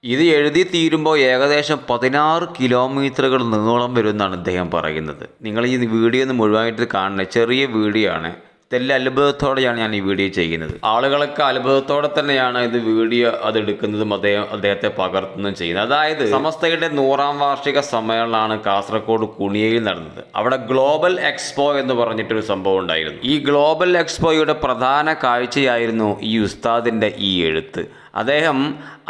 ഇത് എഴുതി തീരുമ്പോൾ ഏകദേശം 16 കിലോമീറ്ററുകൾ നീളം വരുമെന്നാണ് ഇദ്ദേഹം പറയുന്നത്. നിങ്ങൾ ഈ വീഡിയോ ഒന്ന് മുഴുവനായിട്ട് കാണണേ, ചെറിയ വീഡിയോ ആണ്. ഇതെല്ലാം അത്ഭുതത്തോടെയാണ് ഞാൻ ഈ വീഡിയോ ചെയ്യുന്നത്. ആളുകളൊക്കെ അത്ഭുതത്തോടെ തന്നെയാണ് ഇത് വീഡിയോ അതെടുക്കുന്നതും അദ്ദേഹത്തെ പകർത്തുന്നതും ചെയ്യുന്നത്. അതായത് സമസ്തയുടെ 100ാം വാർഷിക സമ്മേളനമാണ് കാസർഗോഡ് കുണിയയിൽ നടന്നത്. അവിടെ ഗ്ലോബൽ എക്സ്പോ എന്ന് പറഞ്ഞിട്ടൊരു സംഭവം ഉണ്ടായിരുന്നു. ഈ ഗ്ലോബൽ എക്സ്പോയുടെ പ്രധാന കാഴ്ചയായിരുന്നു ഈ ഉസ്താദിൻ്റെ ഈ എഴുത്ത്. അദ്ദേഹം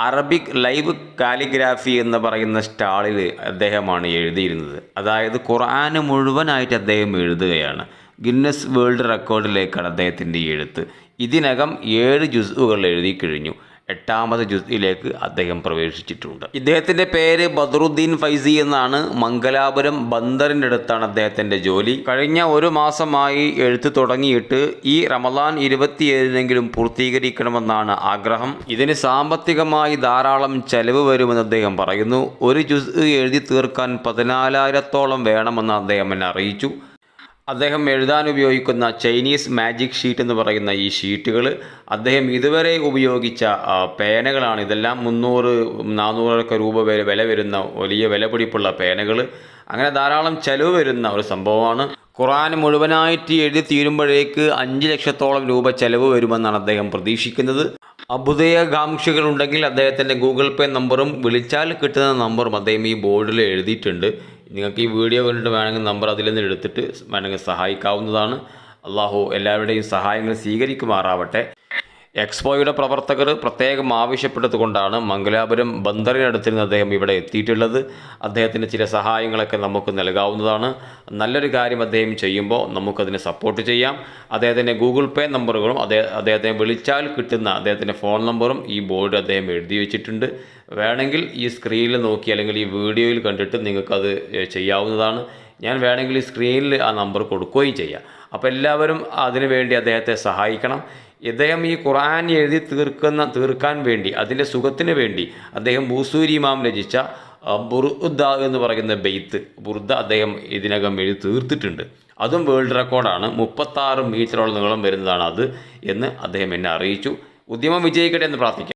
അറബിക് ലൈവ് കാലിഗ്രാഫി എന്ന് പറയുന്ന സ്റ്റാളിൽ അദ്ദേഹമാണ് എഴുതിയിരുന്നത്. അതായത് ഖുർആന് മുഴുവനായിട്ട് അദ്ദേഹം എഴുതുകയാണ്. ഗിന്നസ് വേൾഡ് റെക്കോർഡിലേക്കാണ് അദ്ദേഹത്തിൻ്റെ എഴുത്ത്. ഇതിനകം 7 ജുസ്ഉകൾ എഴുതി കഴിഞ്ഞു. 8ാമത് ജുസ്ഇലേക്ക് അദ്ദേഹം പ്രവേശിച്ചിട്ടുണ്ട്. ഇദ്ദേഹത്തിൻ്റെ പേര് ബദറുദ്ദീൻ ഫൈസി എന്നാണ്. മംഗലാപുരം ബന്ദറിൻ്റെ അടുത്താണ് അദ്ദേഹത്തിൻ്റെ ജോലി. കഴിഞ്ഞ 1 മാസമായി എഴുത്ത് തുടങ്ങിയിട്ട് ഈ റമദാൻ 27-നെങ്കിലും പൂർത്തീകരിക്കണമെന്നാണ് ആഗ്രഹം. ഇതിന് സാമ്പത്തികമായി ധാരാളം ചെലവ് വരുമെന്ന് അദ്ദേഹം പറയുന്നു. ഒരു ജുസ്ഇ എഴുതി തീർക്കാൻ 14,000-ഓളം വേണമെന്ന് അദ്ദേഹം എന്നെ അറിയിച്ചു. അദ്ദേഹം എഴുതാൻ ഉപയോഗിക്കുന്ന ചൈനീസ് മാജിക് ഷീറ്റ് എന്ന് പറയുന്ന ഈ ഷീറ്റുകൾ അദ്ദേഹം ഇതുവരെ ഉപയോഗിച്ച പേനകളാണ്. ഇതെല്ലാം 300-400 രൂപ വില വരുന്ന വലിയ വിലപിടിപ്പുള്ള പേനകൾ. അങ്ങനെ ധാരാളം ചെലവ് വരുന്ന ഒരു സംഭവമാണ്. ഖുർആൻ മുഴുവനായിട്ട് എഴുതി തീരുമ്പോഴേക്ക് 5 ലക്ഷത്തോളം രൂപ ചെലവ് വരുമെന്നാണ് അദ്ദേഹം പ്രതീക്ഷിക്കുന്നത്. അഭ്യുദയകാംക്ഷികളുണ്ടെങ്കിൽ അദ്ദേഹത്തിൻ്റെ ഗൂഗിൾ പേ നമ്പറും വിളിച്ചാൽ കിട്ടുന്ന നമ്പറും അദ്ദേഹം ഈ ബോർഡിൽ എഴുതിയിട്ടുണ്ട്. നിങ്ങൾക്ക് ഈ വീഡിയോ കണ്ടിട്ട് വേണമെങ്കിൽ നമ്പർ അതിൽ നിന്ന് എടുത്തിട്ട് വേണമെങ്കിൽ സഹായിക്കാവുന്നതാണ്. അള്ളാഹു എല്ലാവരുടെയും സഹായങ്ങൾ സ്വീകരിക്കുമാറാവട്ടെ. എക്സ്പോയുടെ പ്രവർത്തകർ പ്രത്യേകം ആവശ്യപ്പെട്ടതുകൊണ്ടാണ് മംഗലാപുരം ബന്ദറിനടുത്തിരുന്ന് അദ്ദേഹം ഇവിടെ എത്തിയിട്ടുള്ളത്. അദ്ദേഹത്തിന് ചില സഹായങ്ങളൊക്കെ നമുക്ക് നൽകാവുന്നതാണ്. നല്ലൊരു കാര്യം അദ്ദേഹം ചെയ്യുമ്പോൾ നമുക്കതിനെ സപ്പോർട്ട് ചെയ്യാം. അദ്ദേഹത്തിൻ്റെ ഗൂഗിൾ പേ നമ്പറുകളും അദ്ദേഹത്തെ വിളിച്ചാൽ കിട്ടുന്ന അദ്ദേഹത്തിൻ്റെ ഫോൺ നമ്പറും ഈ ബോർഡ് അദ്ദേഹം എഴുതി വെച്ചിട്ടുണ്ട്. വേണമെങ്കിൽ ഈ സ്ക്രീനിൽ നോക്കി അല്ലെങ്കിൽ ഈ വീഡിയോയിൽ കണ്ടിട്ട് നിങ്ങൾക്കത് ചെയ്യാവുന്നതാണ്. ഞാൻ വേണമെങ്കിൽ ഈ സ്ക്രീനിൽ ആ നമ്പർ കൊടുക്കുകയും ചെയ്യാം. അപ്പോൾ എല്ലാവരും അതിനു വേണ്ടി അദ്ദേഹത്തെ സഹായിക്കണം. ഇദ്ദേഹം ഈ ഖുർആൻ എഴുതി തീർക്കാൻ വേണ്ടി, അതിൻ്റെ സുഖത്തിന് വേണ്ടി അദ്ദേഹം ബൂസൂരി ഇമാം രചിച്ച ബുർദ എന്ന് പറയുന്ന ബെയ്ത്ത് ബുർദ അദ്ദേഹം ഇതിനകം എഴുതി തീർത്തിട്ടുണ്ട്. അതും വേൾഡ് റെക്കോർഡാണ്. 36 മീറ്ററോളം നീളം വരുന്നതാണ് അത് എന്ന് അദ്ദേഹം എന്നെ അറിയിച്ചു. ഉദ്യമം വിജയിക്കട്ടെ എന്ന് പ്രാർത്ഥിക്കാം.